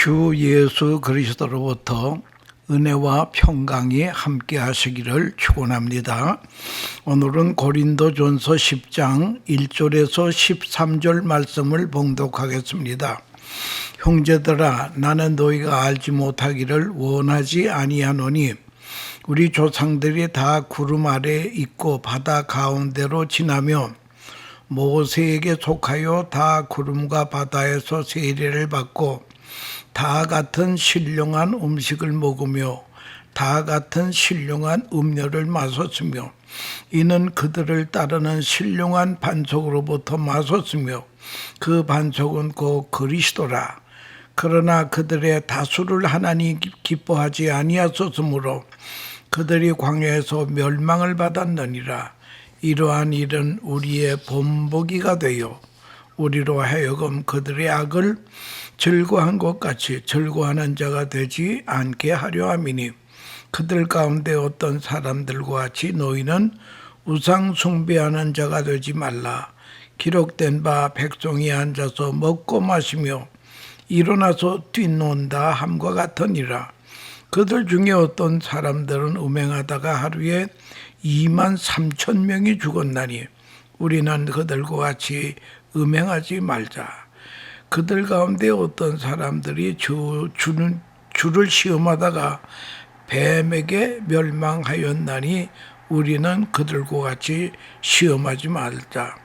주 예수 그리스도로부터 은혜와 평강이 함께 하시기를 축원합니다. 오늘은 고린도전서 10장 1절에서 13절 말씀을 봉독하겠습니다. 형제들아, 나는 너희가 알지 못하기를 원하지 아니하노니 우리 조상들이 다 구름 아래 있고 바다 가운데로 지나며 모세에게 속하여 다 구름과 바다에서 세례를 받고 다 같은 신령한 음식을 먹으며 다 같은 신령한 음료를 마셨으며 이는 그들을 따르는 신령한 반석으로부터 마셨으며 그 반석은 곧 그리스도라. 그러나 그들의 다수를 하나님 기뻐하지 아니하셨으므로 그들이 광야에서 멸망을 받았느니라. 이러한 일은 우리의 본보기가 되어 우리로 하여금 그들의 악을 즐거워한 것 같이 즐거워하는 자가 되지 않게 하려 함이니 그들 가운데 어떤 사람들과 같이 너희는 우상 숭배하는 자가 되지 말라. 기록된 바 백성이 앉아서 먹고 마시며 일어나서 뛰논다 함과 같으니라. 그들 중에 어떤 사람들은 음행하다가 하루에 23,000명이 죽었나니 우리는 그들과 같이 음행하지 말자. 그들 가운데 어떤 사람들이 주를 시험하다가 뱀에게 멸망하였나니 우리는 그들과 같이 시험하지 말자.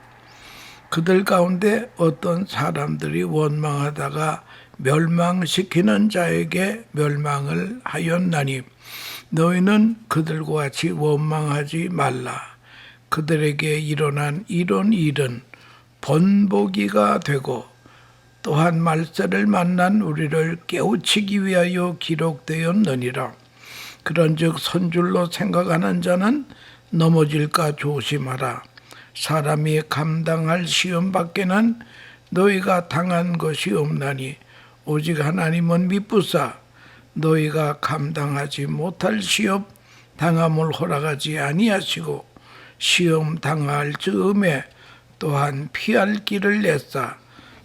그들 가운데 어떤 사람들이 원망하다가 멸망시키는 자에게 멸망을 하였나니 너희는 그들과 같이 원망하지 말라. 그들에게 일어난 이런 일은 본보기가 되고 또한 말세를 만난 우리를 깨우치기 위하여 기록되었느니라. 그런즉 선줄로 생각하는 자는 넘어질까 조심하라. 사람이 감당할 시험 밖에는 너희가 당한 것이 없나니 오직 하나님은 미쁘사 너희가 감당하지 못할 시험 당함을 허락하지 아니하시고 시험 당할 즈음에 또한 피할 길을 냈사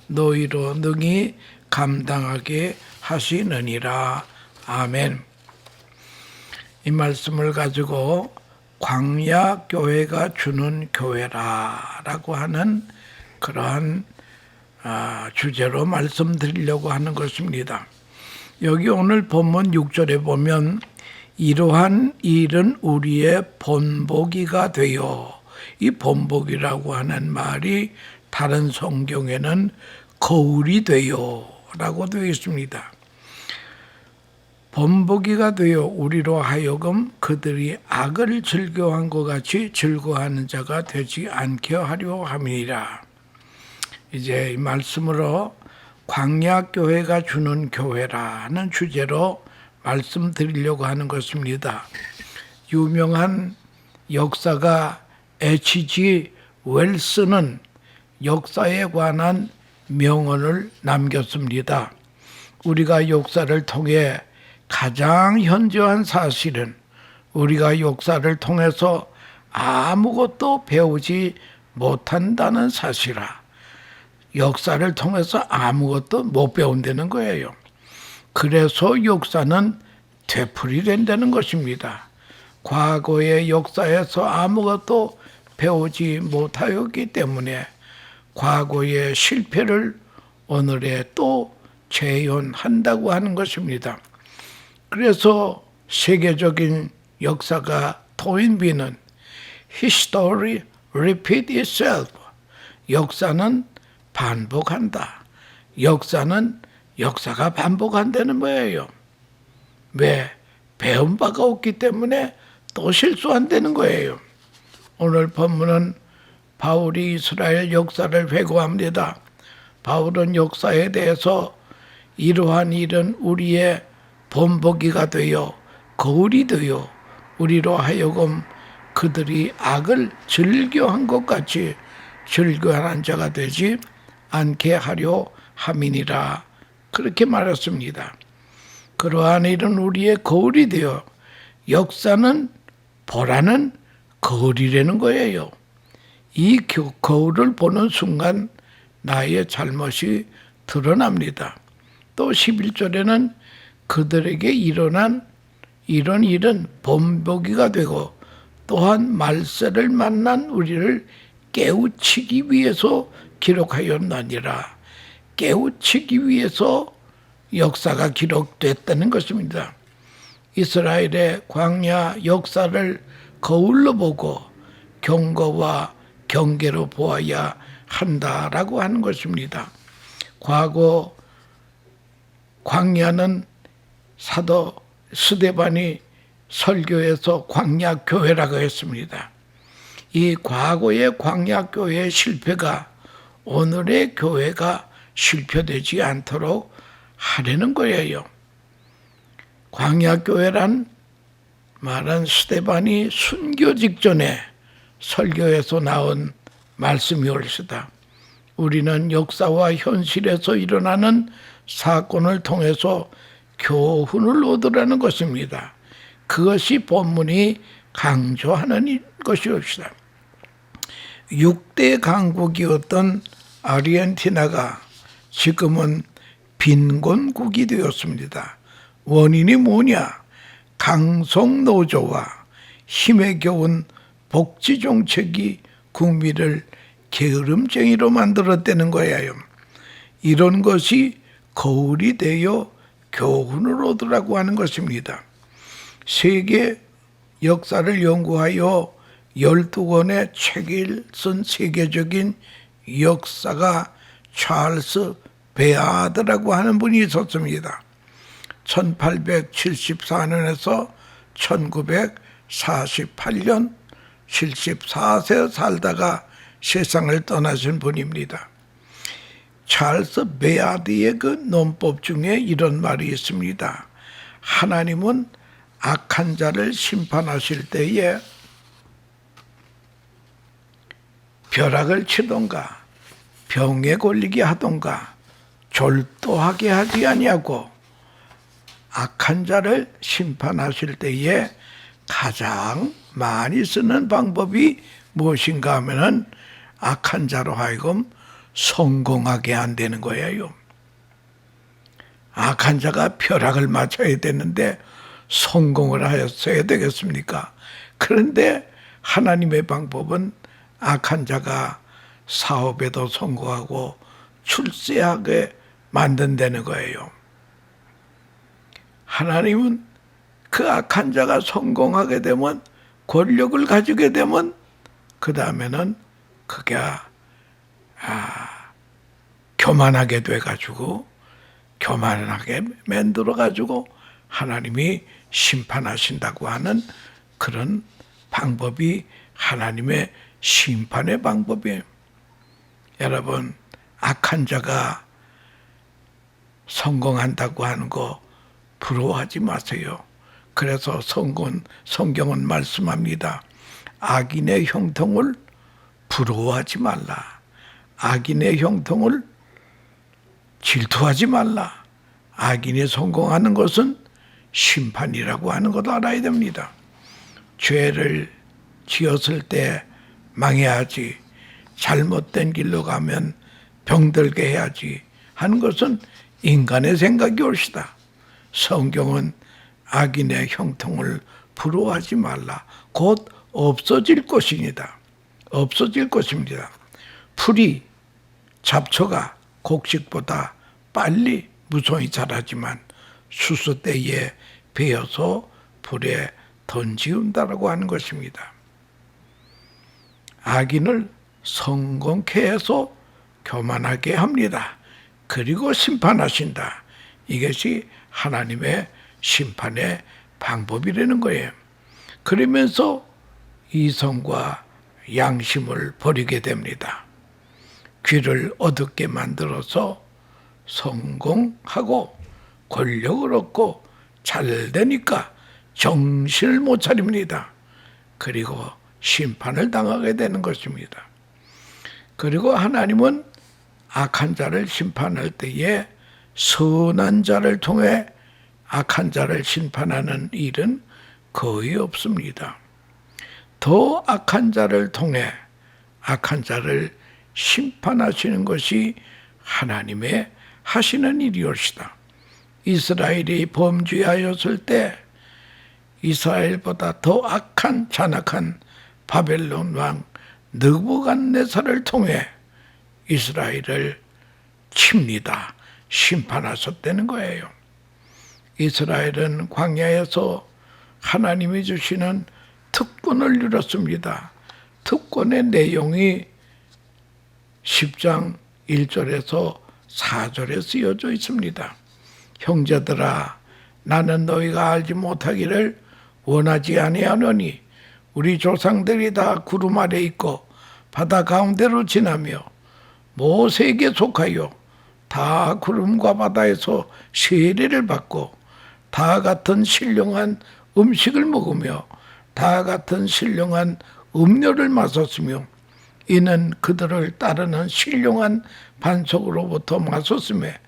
너희로 능히 감당하게 하시느니라. 아멘. 이 말씀을 가지고 광야 교회가 주는 교회라 라고 하는 그러한 주제로 말씀드리려고 하는 것입니다. 여기 오늘 본문 6절에 보면 이러한 일은 우리의 본보기가 되어, 이 본보기라고 하는 말이 다른 성경에는 거울이 되어 라고 되어 있습니다. 본보기가 되어 우리로 하여금 그들이 악을 즐거워한 것 같이 즐거워하는 자가 되지 않게 하려 함이니라. 이제 이 말씀으로 광야교회가 주는 교회라는 주제로 말씀드리려고 하는 것입니다. 유명한 역사가 H.G. 웰스는 역사에 관한 명언을 남겼습니다. 우리가 역사를 통해 가장 현저한 사실은 우리가 역사를 통해서 아무것도 배우지 못한다는 사실이라. 역사를 통해서 아무것도 못 배운다는 거예요. 그래서 역사는 되풀이된다는 것입니다. 과거의 역사에서 아무것도 배우지 못하였기 때문에 과거의 실패를 오늘에 또 재현한다고 하는 것입니다. 그래서 세계적인 역사가 토인비는 History repeat itself. 역사는 반복한다. 역사가 반복한다는 거예요. 왜? 배운 바가 없기 때문에 또 실수한다는 거예요. 오늘 본문은 바울이 이스라엘 역사를 회고합니다. 바울은 역사에 대해서 이러한 일은 우리의 본보기가 되어 거울이 되어 우리로 하여금 그들이 악을 즐겨한 것 같이 즐겨하는 자가 되지 않게 하려 함이니라. 그렇게 말했습니다. 그러한 일은 우리의 거울이 되어 역사는 보라는 거울이라는 거예요. 이 거울을 보는 순간 나의 잘못이 드러납니다. 또 11절에는 그들에게 일어난 이런 일은 본보기가 되고 또한 말세를 만난 우리를 깨우치기 위해서 기록하였느니라. 깨우치기 위해서 역사가 기록됐다는 것입니다. 이스라엘의 광야 역사를 거울로 보고 경고와 경계로 보아야 한다라고 하는 것입니다. 과거 광야는 사도 스데반이 설교에서 광야교회라고 했습니다. 이 과거의 광야교회의 실패가 오늘의 교회가 실패되지 않도록 하려는 거예요. 광야교회란 말은 스데반이 순교 직전에 설교에서 나온 말씀이 옳시다. 우리는 역사와 현실에서 일어나는 사건을 통해서 교훈을 얻으라는 것입니다. 그것이 본문이 강조하는 것이옵시다. 6대 강국이었던 아르헨티나가 지금은 빈곤국이 되었습니다. 원인이 뭐냐? 강성노조와 힘에 겨운 복지정책이 국민을 게으름쟁이로 만들었다는 거예요. 이런 것이 거울이 되어 교훈을 얻으라고 하는 것입니다. 세계 역사를 연구하여 12권의 책을 쓴 세계적인 역사가 찰스 베아드라고 하는 분이 있었습니다. 1874년에서 1948년 74세 살다가 세상을 떠나신 분입니다. 찰스 베아드의 그 논법 중에 이런 말이 있습니다. 하나님은 악한 자를 심판하실 때에 벼락을 치던가 병에 걸리게 하던가 졸도하게 하지 아니하고 악한 자를 심판하실 때에 가장 많이 쓰는 방법이 무엇인가 하면은 악한 자로 하여금 성공하게 안 되는 거예요. 악한 자가 벼락을 맞아야 되는데 성공을 하였어야 되겠습니까? 그런데 하나님의 방법은 악한 자가 사업에도 성공하고 출세하게 만든다는 거예요. 하나님은 그 악한 자가 성공하게 되면 권력을 가지게 되면 그 다음에는 그가 교만하게 돼가지고 교만하게 만들어가지고 하나님이 심판하신다고 하는 그런 방법이 하나님의 심판의 방법이에요. 여러분, 악한 자가 성공한다고 하는 거 부러워하지 마세요. 그래서 성경은 말씀합니다. 악인의 형통을 부러워하지 말라. 악인의 형통을 질투하지 말라. 악인이 성공하는 것은 심판이라고 하는 것도 알아야 됩니다. 죄를 지었을 때 망해야지, 잘못된 길로 가면 병들게 해야지 하는 것은 인간의 생각이 옳시다. 성경은 악인의 형통을 부러워하지 말라. 곧 없어질 것입니다. 없어질 것입니다. 풀이, 잡초가 곡식보다 빨리 무성히 자라지만 수수 때에 베어서 불에 던지운다라고 하는 것입니다. 악인을 성공케 해서 교만하게 합니다. 그리고 심판하신다. 이것이 하나님의 심판의 방법이라는 거예요. 그러면서 이성과 양심을 버리게 됩니다. 귀를 어둡게 만들어서 성공하고 권력을 얻고 잘 되니까 정신을 못 차립니다. 그리고 심판을 당하게 되는 것입니다. 그리고 하나님은 악한 자를 심판할 때에 선한 자를 통해 악한 자를 심판하는 일은 거의 없습니다. 더 악한 자를 통해 악한 자를 심판하시는 것이 하나님의 하시는 일이옵시다. 이스라엘이 범죄하였을 때 이스라엘보다 더 악한 잔악한 바벨론 왕 느부갓네살을 통해 이스라엘을 칩니다. 심판하셨다는 거예요. 이스라엘은 광야에서 하나님이 주시는 특권을 누렸습니다. 특권의 내용이 10장 1절에서 4절에 쓰여져 있습니다. 형제들아, 나는 너희가 알지 못하기를 원하지 아니하노니 우리 조상들이 다 구름 아래 있고 바다 가운데로 지나며 모세에게 속하여 다 구름과 바다에서 세례를 받고 다 같은 신령한 음식을 먹으며 다 같은 신령한 음료를 마셨으며 이는 그들을 따르는 신령한 반석으로부터 마셨음에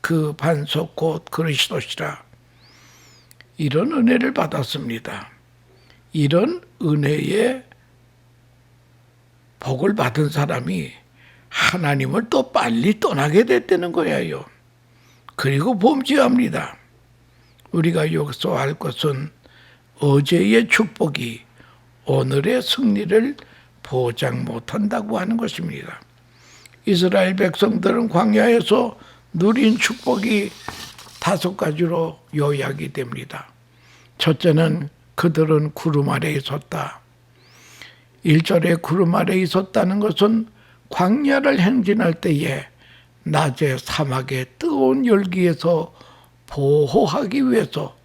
그 반석 곧 그리스도시라. 이런 은혜를 받았습니다. 이런 은혜의 복을 받은 사람이 하나님을 또 빨리 떠나게 됐다는 거예요. 그리고 범죄합니다. 우리가 여기서 알 것은 어제의 축복이 오늘의 승리를 보장 못한다고 하는 것입니다. 이스라엘 백성들은 광야에서 누린 축복이 5가지로 요약이 됩니다. 첫째는 그들은 구름 아래 있었다. 1절에 구름 아래 있었다는 것은 광야를 행진할 때에 낮에 사막의 뜨거운 열기에서 보호하기 위해서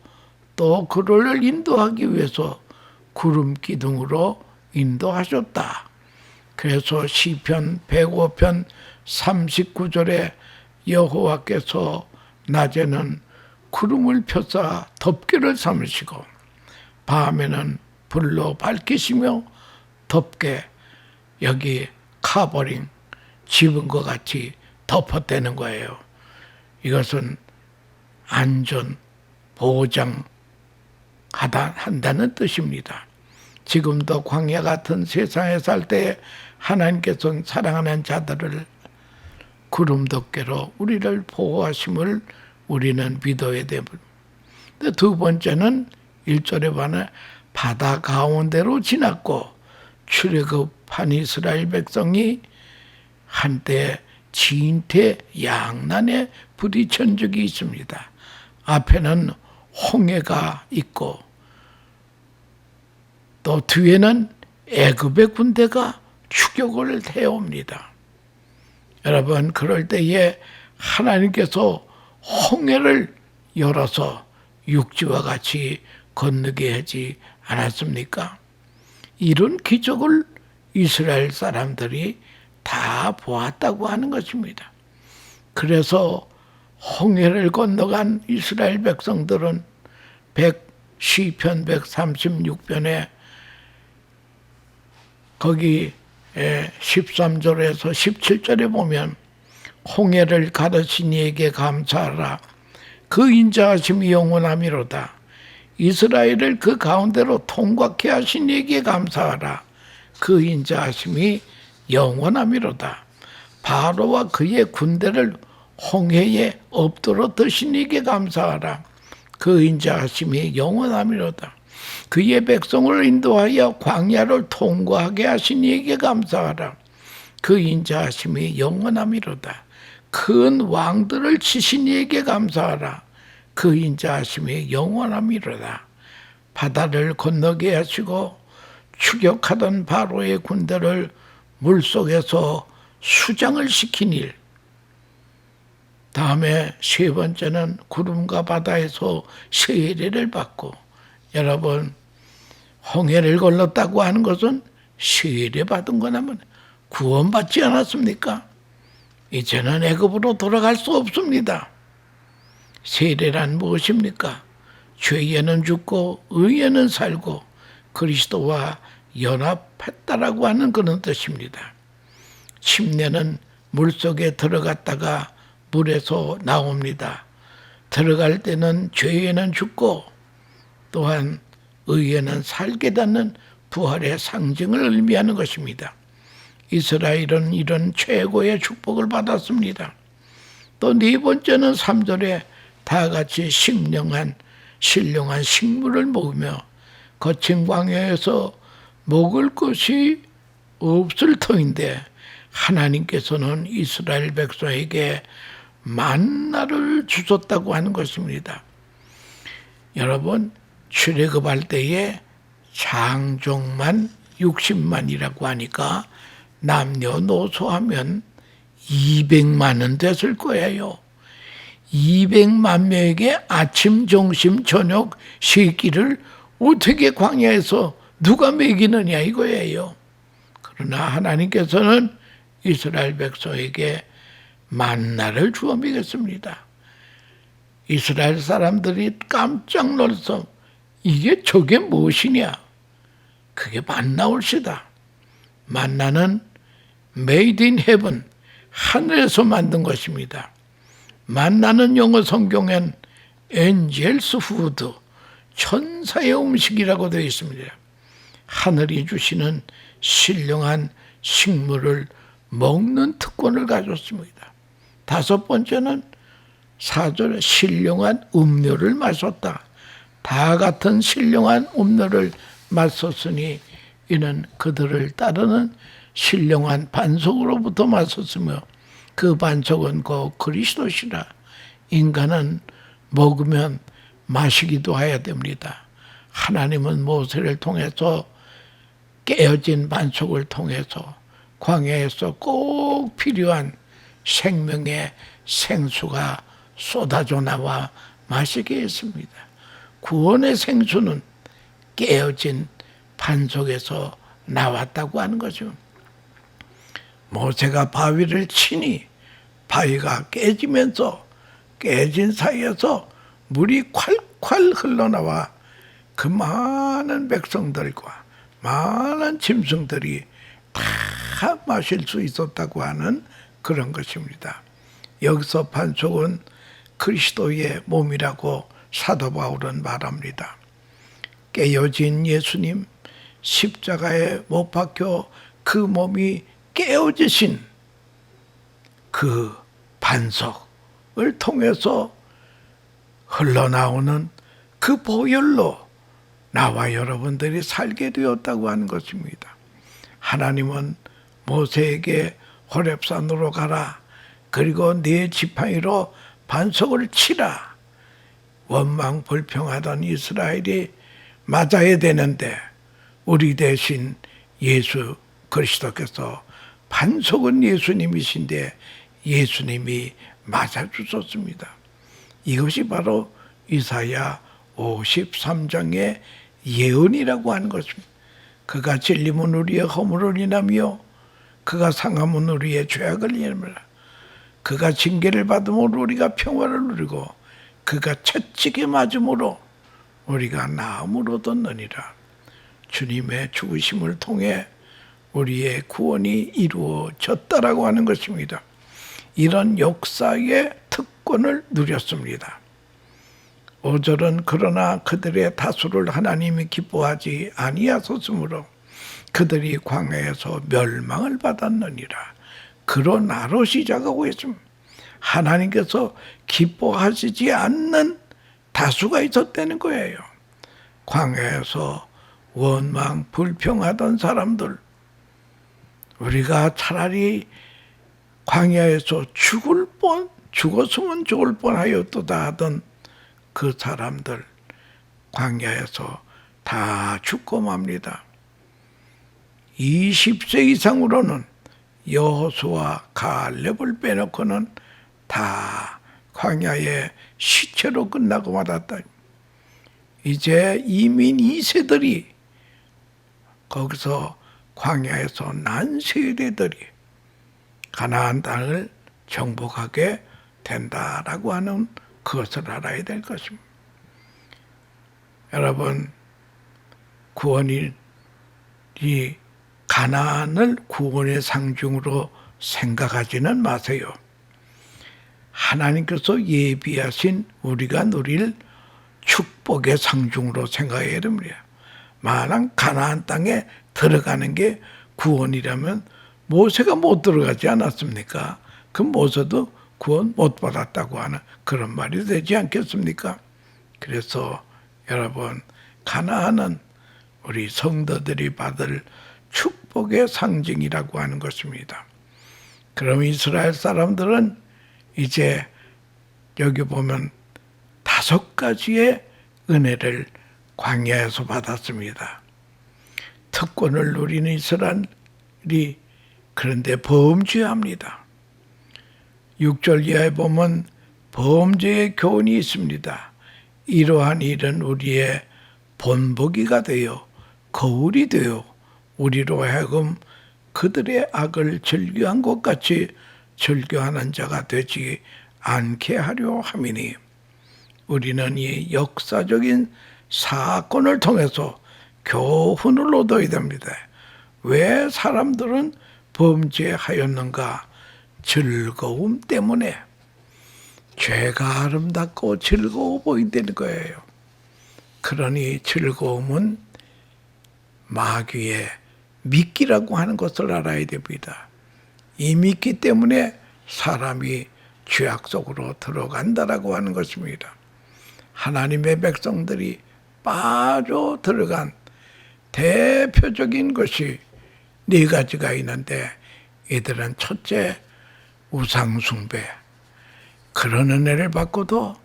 또 그를 인도하기 위해서 구름 기둥으로 인도하셨다. 그래서 시편 105편 39절에 여호와께서 낮에는 구름을 펴사 덮개를 삼으시고 밤에는 불로 밝히시며 덮개, 여기 카버링 집은 것 같이 덮었다는 거예요. 이것은 안전, 보장한다는 뜻입니다. 지금도 광야 같은 세상에 살 때 하나님께서는 사랑하는 자들을 구름 덮개로 우리를 보호하심을 우리는 믿어야 됩니다. 두 번째는 1절에 반해 바다 가운데로 지났고 출애굽한 이스라엘 백성이 한때 진퇴 양난에 부딪힌 적이 있습니다. 앞에는 홍해가 있고 또 뒤에는 애굽의 군대가 추격을 해옵니다. 여러분, 그럴 때에 하나님께서 홍해를 열어서 육지와 같이 건너게 하지 않았습니까? 이런 기적을 이스라엘 사람들이 다 보았다고 하는 것입니다. 그래서 홍해를 건너간 이스라엘 백성들은 시편 136편에 거기 13절에서 17절에 보면 홍해를 가르신 이에게 감사하라. 그 인자하심이 영원하미로다. 이스라엘을 그 가운데로 통과케 하신 이에게 감사하라. 그 인자하심이 영원하미로다. 바로와 그의 군대를 홍해에 엎드러 드신 이에게 감사하라. 그 인자하심이 영원하미로다. 그의 백성을 인도하여 광야를 통과하게 하신 이에게 감사하라. 그 인자하심이 영원하미로다. 큰 왕들을 치신 이에게 감사하라. 그 인자하심이 영원하미로다. 바다를 건너게 하시고 추격하던 바로의 군대를 물속에서 수장을 시킨 일. 다음에 세 번째는 구름과 바다에서 세례를 받고, 여러분, 홍해를 건넜다고 하는 것은 세례 받은 거라면 구원받지 않았습니까? 이제는 애굽으로 돌아갈 수 없습니다. 세례란 무엇입니까? 죄에는 죽고 의에는 살고 그리스도와 연합했다라고 하는 그런 뜻입니다. 침례는 물속에 들어갔다가 물에서 나옵니다. 들어갈 때는 죄에는 죽고 또한 의에는 살게 되는 부활의 상징을 의미하는 것입니다. 이스라엘은 이런 최고의 축복을 받았습니다. 또 네 번째는 3절에 다 같이 신령한 식물을 먹으며 거친 광야에서 먹을 것이 없을 터인데 하나님께서는 이스라엘 백성에게 만나를 주셨다고 하는 것입니다. 여러분, 출애굽할 때에 장족만 60만이라고 하니까 남녀노소 하면 200만은 됐을 거예요. 200만 명에게 아침, 점심, 저녁 세 끼를 어떻게 광야에서 누가 먹이느냐 이거예요. 그러나 하나님께서는 이스라엘 백성에게 만나를 주어 먹였습니다. 이스라엘 사람들이 깜짝 놀라서 이게 저게 무엇이냐? 그게 만나올시다. 만나는 made in heaven, 하늘에서 만든 것입니다. 만나는 영어 성경엔 angels food, 천사의 음식이라고 되어 있습니다. 하늘이 주시는 신령한 식물을 먹는 특권을 가졌습니다. 다섯 번째는 4절에 신령한 음료를 마셨다. 다 같은 신령한 음료를 마셨으니 이는 그들을 따르는 신령한 반석으로부터 마셨으며 그 반석은 곧 그리스도시라. 인간은 먹으면 마시기도 해야 됩니다. 하나님은 모세를 통해서 깨어진 반석을 통해서 광야에서 꼭 필요한 생명의 생수가 쏟아져 나와 마시게 했습니다. 구원의 생수는 깨어진 반석에서 나왔다고 하는 거죠. 모세가 바위를 치니 바위가 깨지면서 깨진 사이에서 물이 콸콸 흘러나와 그 많은 백성들과 많은 짐승들이 다 마실 수 있었다고 하는 그런 것입니다. 여기서 반석은 그리스도의 몸이라고 사도 바울은 말합니다. 깨어진 예수님, 십자가에 못 박혀 그 몸이 깨어지신 그 반석을 통해서 흘러나오는 그 보혈로 나와 여러분들이 살게 되었다고 하는 것입니다. 하나님은 모세에게 호렙산으로 가라. 그리고 네 지팡이로 반석을 치라. 원망 불평하던 이스라엘이 맞아야 되는데 우리 대신 예수 그리스도께서 반석은 예수님이신데 예수님이 맞아주셨습니다. 이것이 바로 이사야 53장의 예언이라고 하는 것입니다. 그가 찔림은 우리의 허물을 인하며 그가 상함은 우리의 죄악을 인하며 그가 징계를 받음으로 우리가 평화를 누리고 그가 채찍에 맞음으로 우리가 나음을 얻었느니라. 주님의 죽으심을 통해 우리의 구원이 이루어졌다라고 하는 것입니다. 이런 역사의 특권을 누렸습니다. 5절은 그러나 그들의 다수를 하나님이 기뻐하지 아니하셨으므로 그들이 광야에서 멸망을 받았느니라. 그러나로 시작하고 있습니다. 하나님께서 기뻐하시지 않는 다수가 있었다는 거예요. 광야에서 원망 불평하던 사람들, 우리가 차라리 광야에서 죽었으면 죽을 뻔하였도다 하던 그 사람들 광야에서 다 죽고 맙니다. 20세 이상으로는 여호수아 갈렙을 빼놓고는 다 광야의 시체로 끝나고 말았다. 이제 이민 2세들이 거기서 광야에서 난 세대들이 가나안 땅을 정복하게 된다라고 하는 그것을 알아야 될 것입니다. 여러분, 구원이 이 가나안을 구원의 상징으로 생각하지는 마세요. 하나님께서 예비하신 우리가 누릴 축복의 상징으로 생각해야 됩니다. 만약 가나안 땅에 들어가는 게 구원이라면 모세가 못 들어가지 않았습니까? 그 모세도 구원 못 받았다고 하는 그런 말이 되지 않겠습니까? 그래서 여러분, 가나안은 우리 성도들이 받을 축복의 상징이라고 하는 것입니다. 그럼 이스라엘 사람들은 이제 여기 보면 5가지의 은혜를 광야에서 받았습니다. 특권을 누리는 이스라엘이 그런데 범죄합니다. 6절 이하에 보면 범죄의 교훈이 있습니다. 이러한 일은 우리의 본보기가 되어 거울이 되어 우리로 하여금 그들의 악을 즐겨한 것 같이 즐겨하는 자가 되지 않게 하려 함이니, 우리는 이 역사적인 사건을 통해서 교훈을 얻어야 됩니다. 왜 사람들은 범죄하였는가? 즐거움 때문에. 죄가 아름답고 즐거워 보인다는 거예요. 그러니 즐거움은 마귀의 미끼라고 하는 것을 알아야 됩니다. 이 미끼 때문에 사람이 죄악 속으로 들어간다라고 하는 것입니다. 하나님의 백성들이 빠져 들어간 대표적인 것이 4가지가 있는데, 이들은 첫째, 우상 숭배. 그런 은혜를 받고도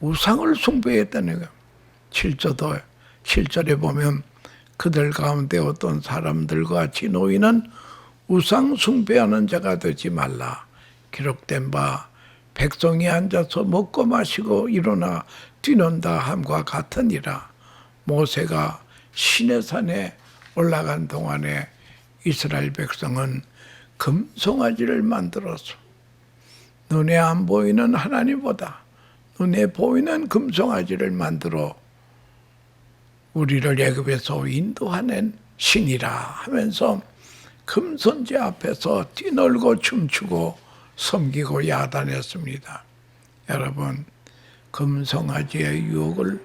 우상을 숭배했다는 거예요. 7절에 보면 그들 가운데 어떤 사람들과 같이 너희는 우상 숭배하는 자가 되지 말라. 기록된 바 백성이 앉아서 먹고 마시고 일어나 뛰는다 함과 같으니라. 모세가 시내산에 올라간 동안에 이스라엘 백성은 금송아지를 만들어서 눈에 안 보이는 하나님보다 눈에 보이는 금송아지를 만들어 우리를 애굽에서 인도하는 신이라 하면서 금손지 앞에서 뛰놀고 춤추고 섬기고 야단했습니다. 여러분, 금송아지의 유혹을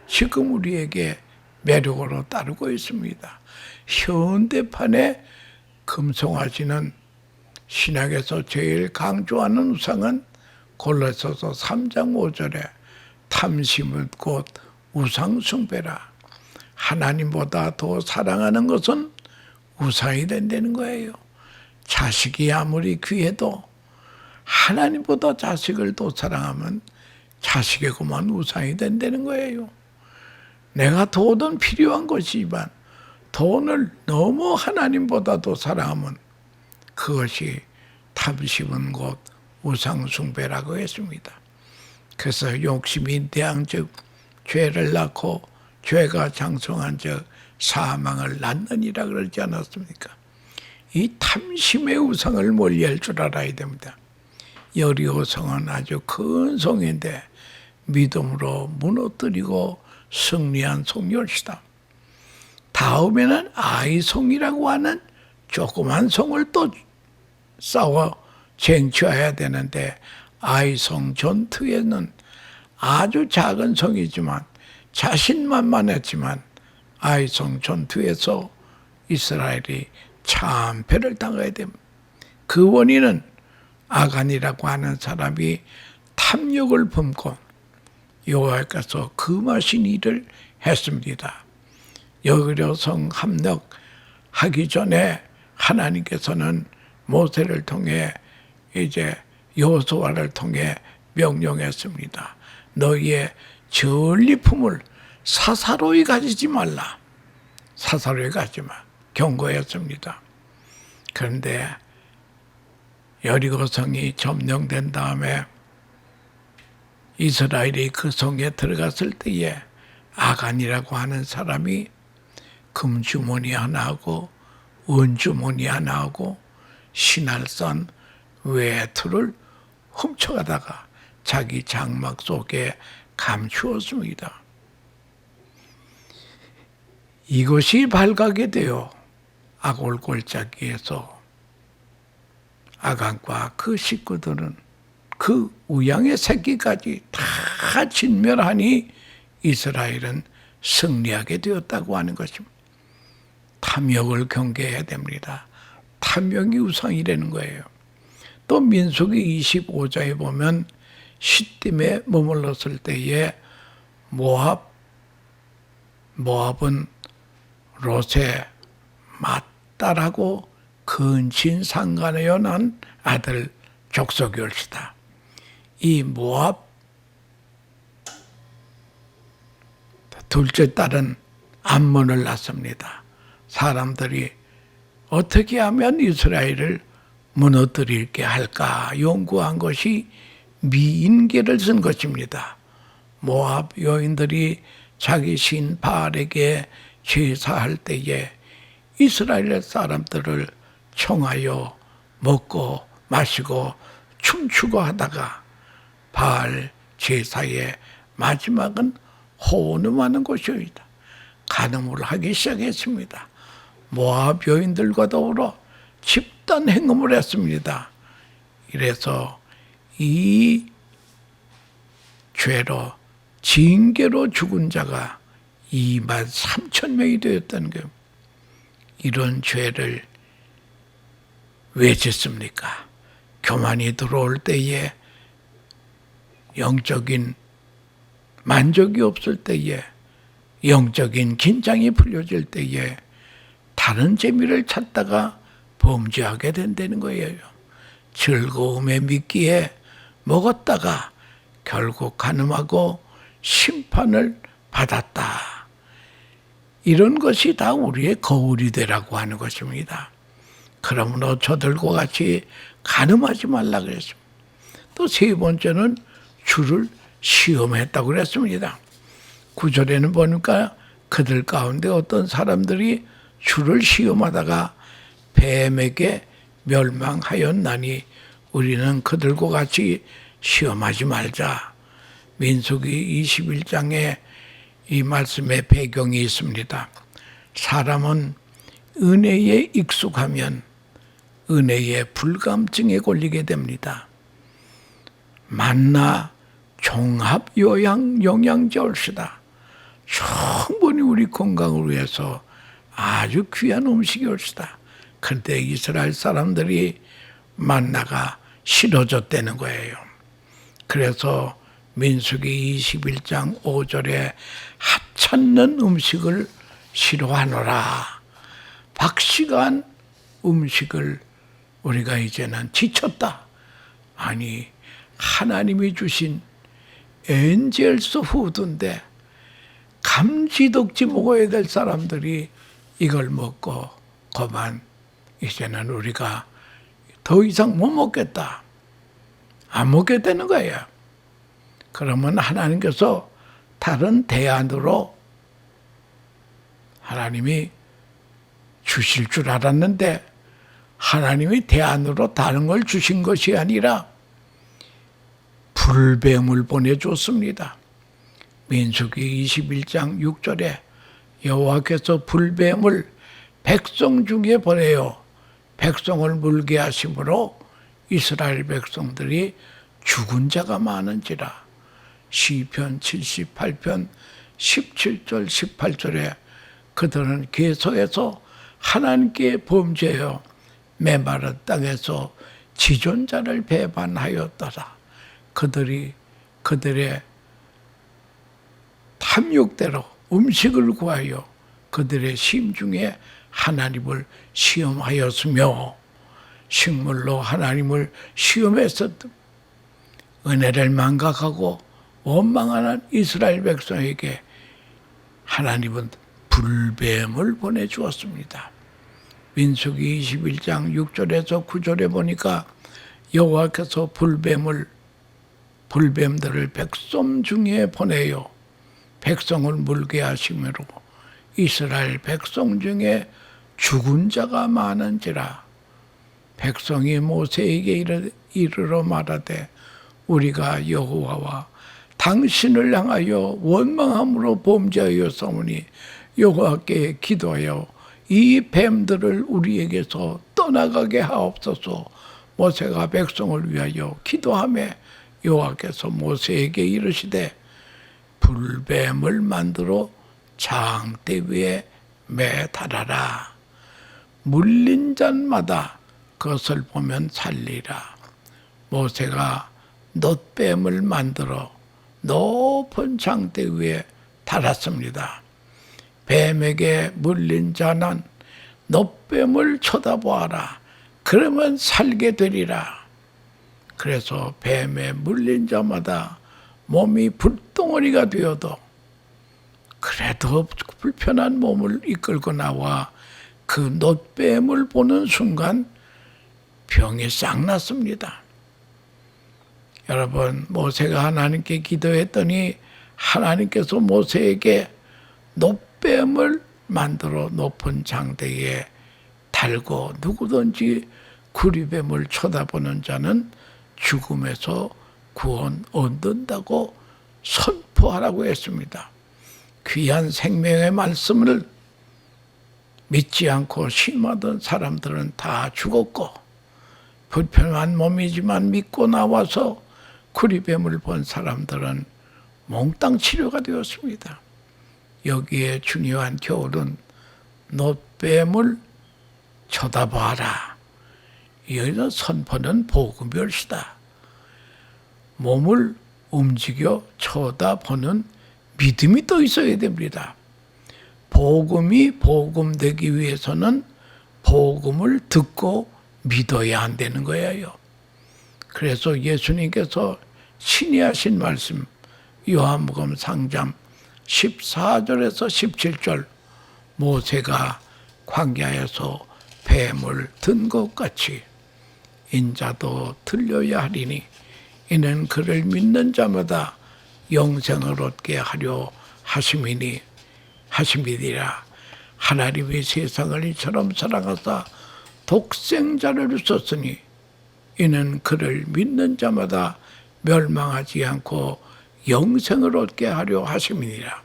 지금 우리에게 매력으로 따르고 있습니다. 현대판의 금송아지는 신약에서 제일 강조하는 우상은 골로새서 3장 5절에 탐심은 곧 우상 숭배라. 하나님보다 더 사랑하는 것은 우상이 된다는 거예요. 자식이 아무리 귀해도 하나님보다 자식을 더 사랑하면 자식이 그만 우상이 된다는 거예요. 내가 돈은 필요한 것이지만 돈을 너무 하나님보다 더 사랑하면 그것이 탐심은 곧 우상 숭배라고 했습니다. 그래서 욕심이 대항 즉 죄를 낳고 죄가 장성한 즉 사망을 낳느니라 그러지 않았습니까? 이 탐심의 우상을 멀리할 줄 알아야 됩니다. 여리고 성은 아주 큰 성인데 믿음으로 무너뜨리고 승리한 성이었다. 다음에는 아이성이라고 하는 조그만 성을 또 싸워 쟁취해야 되는데, 아이성 전투에는 아주 작은 성이지만 자신만만했지만 아이성 전투에서 이스라엘이 참패를 당해야 됩니다. 그 원인은 아간이라고 하는 사람이 탐욕을 품고 여호와께서 금하신 일을 했습니다. 여리고성 함락하기 전에 하나님께서는 모세를 통해 이제 여호수아를 통해 명령했습니다. 너희의 전리품을 사사로이 가지지 말라. 사사로이 가지 마. 경고했습니다. 그런데 여리고성이 점령된 다음에 이스라엘이 그 성에 들어갔을 때에 아간이라고 하는 사람이 금주머니 하나 하고 은주머니 하나 하고 신할선 외투를 훔쳐가다가 자기 장막 속에 감추었습니다. 이것이 발각이 되어 아골 골짜기에서 아간과 그 식구들은 그 우양의 새끼까지 다 진멸하니 이스라엘은 승리하게 되었다고 하는 것입니다. 탐욕을 경계해야 됩니다. 탐욕이 우상이라는 거예요. 또 민수기 25장에 보면 시딤에 머물렀을 때에 모압은 롯의 맏딸하고 근친상간하여 난 아들 족속이올시다. 이 모압 둘째 딸은 암몬을 낳습니다. 사람들이 어떻게 하면 이스라엘을 무너뜨릴게 할까 연구한 것이 미인계를 쓴 것입니다. 모압 여인들이 자기 신 바알에게 제사할 때에 이스라엘 사람들을 청하여 먹고 마시고 춤추고 하다가 바알 제사의 마지막은 호름하는 것이었다. 간음을 하기 시작했습니다. 모압 여인들과 더불어 집단 행음을 했습니다. 이래서 이 죄로 징계로 죽은 자가 2만 3천 명이 되었다는 거예요. 이런 죄를 왜 짓습니까? 교만이 들어올 때에 영적인 만족이 없을 때에 영적인 긴장이 풀려질 때에 다른 재미를 찾다가 범죄하게 된다는 거예요. 즐거움에 미끼에 먹었다가 결국 간음하고 심판을 받았다. 이런 것이 다 우리의 거울이 되라고 하는 것입니다. 그러므로 저들과 같이 간음하지 말라 그랬습니다. 또 세 번째는 주를 시험했다고 그랬습니다. 9절에는 보니까 그들 가운데 어떤 사람들이 주를 시험하다가 뱀에게 멸망하였나니 우리는 그들과 같이 시험하지 말자. 민수기 21장에 이 말씀의 배경이 있습니다. 사람은 은혜에 익숙하면 은혜의 불감증에 걸리게 됩니다. 만나 종합 영양제올시다. 충분히 우리 건강을 위해서 아주 귀한 음식이올시다. 그런데 이스라엘 사람들이 만나가 싫어졌다는 거예요. 그래서 민수기 21장 5절에 하찮는 음식을 싫어하노라. 박식한 음식을 우리가 이제는 지쳤다. 아니 하나님이 주신 엔젤스 푸드인데 감지덕지 먹어야 될 사람들이 이걸 먹고 그만 이제는 우리가 더 이상 못 먹겠다. 안 먹게 되는 거예요. 그러면 하나님께서 다른 대안으로 하나님이 주실 줄 알았는데 하나님이 대안으로 다른 걸 주신 것이 아니라 불뱀을 보내줬습니다. 민수기 21장 6절에 여호와께서 불뱀을 백성 중에 보내요. 백성을 물게 하심으로 이스라엘 백성들이 죽은 자가 많은지라. 시편 78편 17절 18절에 그들은 계속해서 하나님께 범죄하여 메마른 땅에서 지존자를 배반하였더라. 그들의 탐욕대로 음식을 구하여 그들의 심중에 하나님을 시험하였으며 식물로 하나님을 시험했었던 은혜를 망각하고 원망하는 이스라엘 백성에게 하나님은 불뱀을 보내주었습니다. 민수기 21장 6절에서 9절에 보니까 여호와께서 불뱀들을 백성 중에 보내요. 백성을 물게 하심으로 이스라엘 백성 중에 죽은 자가 많은지라. 백성이 모세에게 이르러 말하되 우리가 여호와와 당신을 향하여 원망함으로 범죄하였사오니 여호와께 기도하여 이 뱀들을 우리에게서 떠나가게 하옵소서. 모세가 백성을 위하여 기도하며 여호와께서 모세에게 이르시되 불뱀을 만들어 장대 위에 매달아라. 물린 자마다 그것을 보면 살리라. 모세가 놋뱀을 만들어 높은 장대 위에 달았습니다. 뱀에게 물린 자는 놋뱀을 쳐다보아라. 그러면 살게 되리라. 그래서 뱀에 물린 자마다 몸이 불덩어리가 되어도 그래도 불편한 몸을 이끌고 나와 그 놋뱀을 보는 순간 병이 싹 났습니다. 여러분, 모세가 하나님께 기도했더니 하나님께서 모세에게 놋뱀을 만들어 높은 장대에 달고 누구든지 구리뱀을 쳐다보는 자는 죽음에서 구원 얻는다고 선포하라고 했습니다. 귀한 생명의 말씀을 믿지 않고 심하던 사람들은 다 죽었고, 불편한 몸이지만 믿고 나와서 구리뱀을 본 사람들은 몽땅 치료가 되었습니다. 여기에 중요한 교훈은 놋뱀을 쳐다봐라. 이런 선포는 복음이었다. 몸을 움직여 쳐다보는 믿음이 또 있어야 됩니다. 복음이 복음되기 위해서는 복음을 듣고 믿어야 안 되는 거예요. 그래서 예수님께서 친히 하신 말씀, 요한복음 3장 14절에서 17절, 모세가 광야에서 뱀을 든 것 같이 인자도 들려야 하리니 이는 그를 믿는 자마다 영생을 얻게 하려 하심이니라. 하나님이 세상을 이처럼 사랑하사 독생자를 주셨으니 이는 그를 믿는 자마다 멸망하지 않고 영생을 얻게 하려 하심이니라.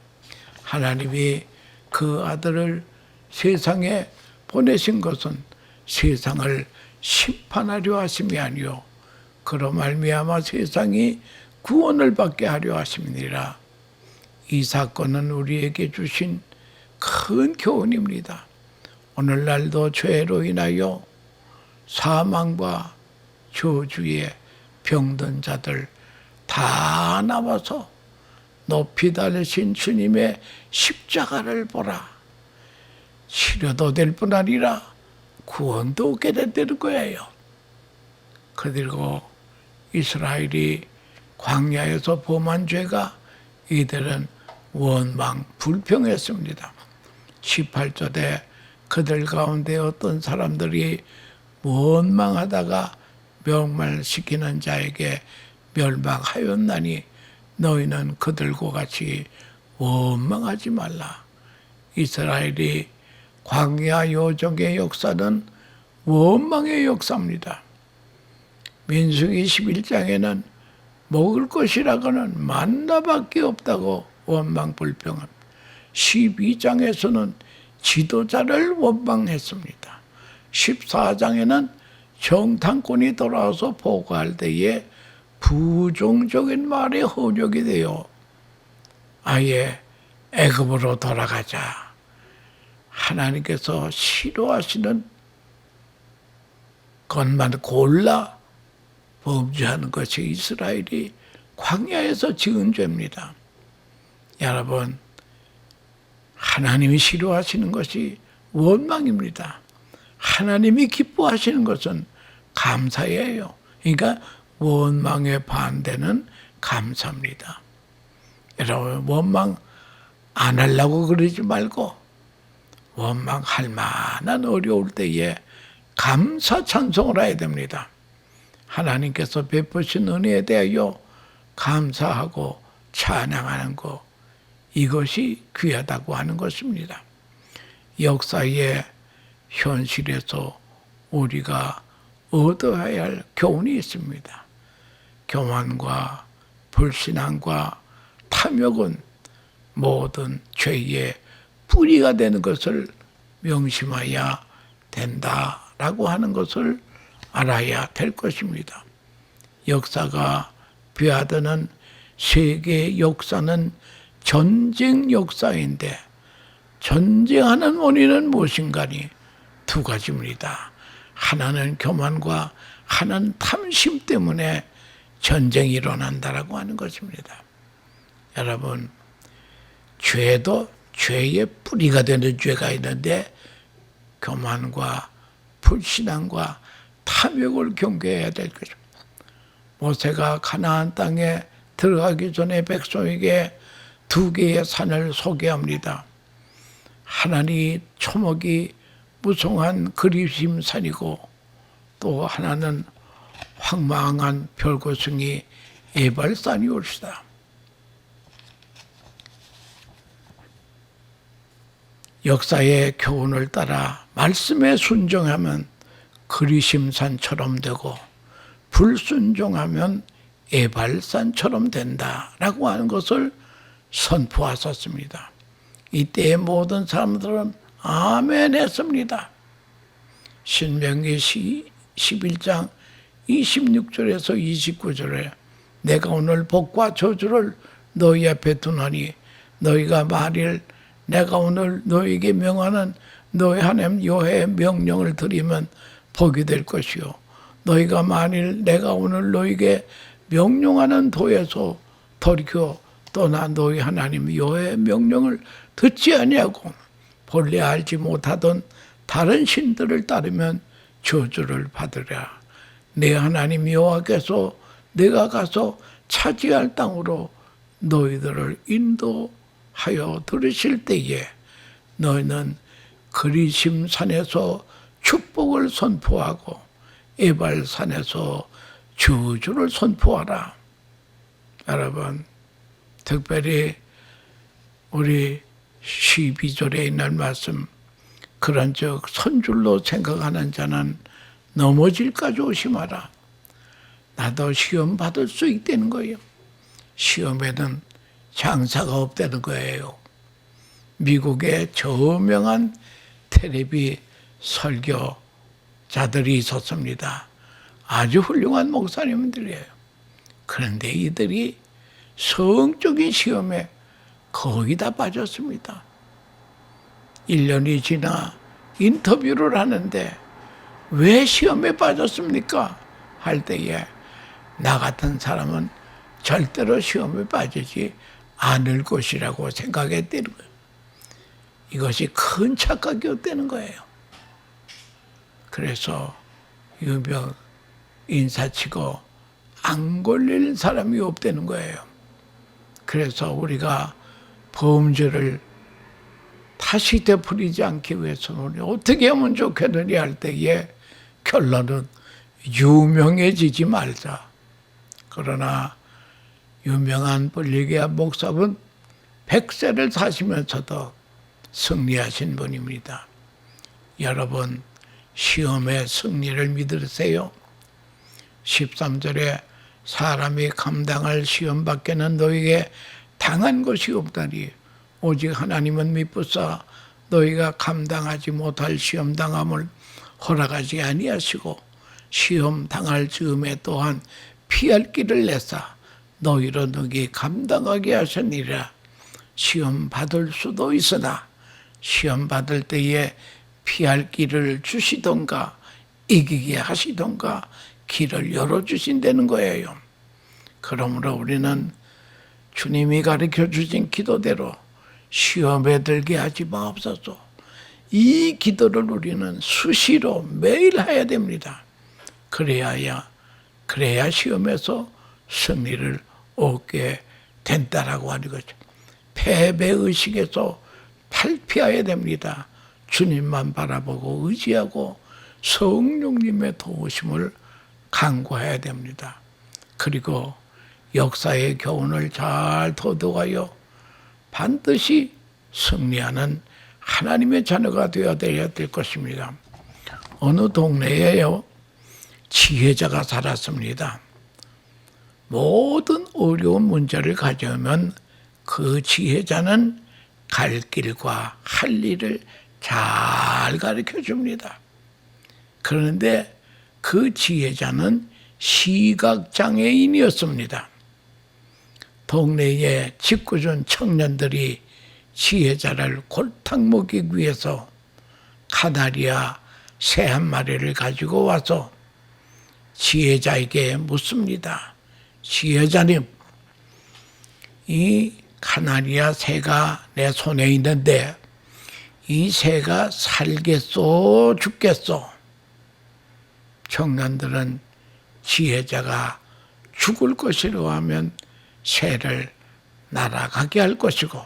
하나님이 그 아들을 세상에 보내신 것은 세상을 심판하려 하심이 아니요 그로 말미암아 세상이 구원을 받게 하려 하심이니라. 이 사건은 우리에게 주신 큰 교훈입니다. 오늘날도 죄로 인하여 사망과 저주에 병든 자들 다 나와서 높이 달리신 주님의 십자가를 보라. 치료도 될 뿐 아니라 구원도 얻게 된다는 거예요. 그리고 이스라엘이 광야에서 범한 죄가 이들은 원망 불평했습니다. 18절에 그들 가운데 어떤 사람들이 원망하다가 멸망시키는 자에게 멸망하였나니 너희는 그들과 같이 원망하지 말라. 이스라엘이 광야 요정의 역사는 원망의 역사입니다. 민수기 11장에는 먹을 것이라고는 만나밖에 없다고 원망 불평합니다. 12장에서는 지도자를 원망했습니다. 14장에는 정탐꾼이 돌아와서 보고할 때에 부정적인 말에 허력이 되어 아예 애굽으로 돌아가자. 하나님께서 싫어하시는 것만 골라 범죄하는 것이 이스라엘이 광야에서 지은 죄입니다. 여러분, 하나님이 싫어하시는 것이 원망입니다. 하나님이 기뻐하시는 것은 감사예요. 그러니까 원망의 반대는 감사입니다. 여러분, 원망 안 하려고 그러지 말고 원망할 만한 어려울 때에 감사 찬송을 해야 됩니다. 하나님께서 베푸신 은혜에 대하여 감사하고 찬양하는 것, 이것이 귀하다고 하는 것입니다. 역사의 현실에서 우리가 얻어야 할 교훈이 있습니다. 교만과 불신앙과 탐욕은 모든 죄의 뿌리가 되는 것을 명심해야 된다라고 하는 것을 알아야 될 것입니다. 역사가 비하드는 세계의 역사는 전쟁 역사인데 전쟁하는 원인은 무엇인가니 두 가지입니다. 하나는 교만과 하는 탐심 때문에 전쟁이 일어난다라고 하는 것입니다. 여러분, 죄도 죄의 뿌리가 되는 죄가 있는데 교만과 불신앙과 탐욕을 경계해야 될 것입니다. 모세가 가나안 땅에 들어가기 전에 백성에게 두 개의 산을 소개합니다. 하나는 초목이 무성한 그리심 산이고 또 하나는 황망한 별고승이 에발산이 올시다. 역사의 교훈을 따라 말씀에 순종하면 그리심산처럼 되고 불순종하면 에발산처럼 된다라고 하는 것을 선포하셨습니다. 이때의 모든 사람들은 아멘 했습니다. 신명기 11장 26절에서 29절에 내가 오늘 복과 저주를 너희 앞에 두노니 너희가 만일 내가 오늘 너희에게 명하는 너희 하나님 여호와의 명령을 들으면 복이 될 것이요 너희가 만일 내가 오늘 너희에게 명령하는 도에서 돌이켜 떠나 너희 하나님 여호와의 명령을 듣지 아니하고 본래 알지 못하던 다른 신들을 따르면 저주를 받으랴. 내 하나님 여호와께서 내가 가서 차지할 땅으로 너희들을 인도하여 들으실 때에 너희는 그리심산에서 축복을 선포하고 에발산에서 저주를 선포하라. 여러분, 특별히 우리 12절에 있는 말씀, 그런즉 선줄로 생각하는 자는 넘어질까 조심하라. 나도 시험 받을 수 있다는 거예요. 시험에는 장사가 없다는 거예요. 미국에 저명한 텔레비 설교자들이 있었습니다. 아주 훌륭한 목사님들이에요. 그런데 이들이 성적인 시험에 거의 다 빠졌습니다. 1년이 지나 인터뷰를 하는데 왜 시험에 빠졌습니까? 할 때에 나 같은 사람은 절대로 시험에 빠지지 않을 것이라고 생각했다는 거예요. 이것이 큰 착각이었다는 거예요. 그래서 유명 인사치고 안 걸릴 사람이 없다는 거예요. 그래서 우리가 범죄를 다시 되풀이지 않기 위해서는 어떻게 하면 좋겠느냐 할 때에 결론은 유명해지지 말자. 그러나 유명한 불리게야 목사분 100세를 사시면서도 승리하신 분입니다. 여러분, 시험의 승리를 믿으세요. 13절에 사람이 감당할 시험 밖에는 너희에게 당한 것이 없다니 오직 하나님은 미쁘사 너희가 감당하지 못할 시험 당함을 허락하지 아니하시고 시험 당할 즈음에 또한 피할 길을 내사 너희로 너희 감당하게 하셨느니라. 시험 받을 수도 있으나 시험 받을 때에 피할 길을 주시던가 이기게 하시던가 길을 열어주신다는 거예요. 그러므로 우리는 주님이 가르쳐 주신 기도대로 시험에 들게 하지 마옵소서. 이 기도를 우리는 수시로 매일 해야 됩니다. 그래야 시험에서 승리를 얻게 된다라고 하는 거죠. 패배의식에서 탈피해야 됩니다. 주님만 바라보고 의지하고 성령님의 도우심을 간구해야 됩니다. 그리고 역사의 교훈을 잘 도독하여 반드시 승리하는 하나님의 자녀가 되어야 될 것입니다. 어느 동네에요, 지혜자가 살았습니다. 모든 어려운 문제를 가져오면 그 지혜자는 갈 길과 할 일을 잘 가르쳐 줍니다. 그런데 그 지혜자는 시각장애인이었습니다. 동네의 짓궂은 청년들이 지혜자를 골탕 먹이기 위해서 카나리아 새 한 마리를 가지고 와서 지혜자에게 묻습니다. 지혜자님, 이 카나리아 새가 내 손에 있는데 이 새가 살겠소 죽겠소? 청년들은 지혜자가 죽을 것이라고 하면 새를 날아가게 할 것이고,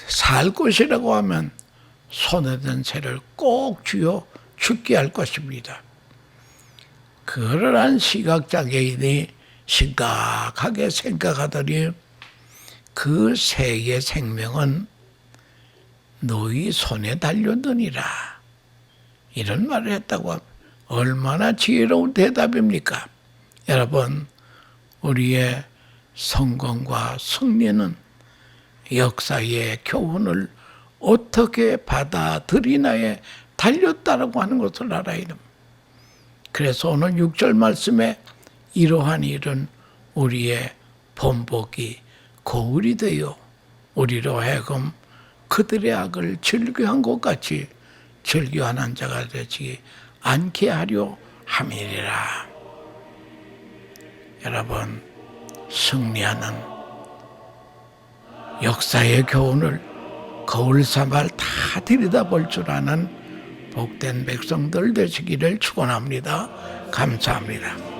살 것이라고 하면 손에 든 새를 꼭 쥐어 죽게 할 것입니다. 그러한 시각장애인이 심각하게 생각하더니 그 새의 생명은 너희 손에 달렸느니라, 이런 말을 했다고 합니다. 얼마나 지혜로운 대답입니까? 여러분, 우리의 성공과 승리는 역사의 교훈을 어떻게 받아들이나에 달렸다라고 하는 것을 알아야 됩니다. 그래서 오늘 6절 말씀에 이러한 일은 우리의 본보기 거울이 되어 우리로 하여금 그들의 악을 즐겨한 것 같이 즐겨하는 자가 되지 않게 하려 함이니라. 여러분, 승리하는 역사의 교훈을 거울 삼아 다 들여다볼 줄 아는 복된 백성들 되시기를 축원합니다. 감사합니다.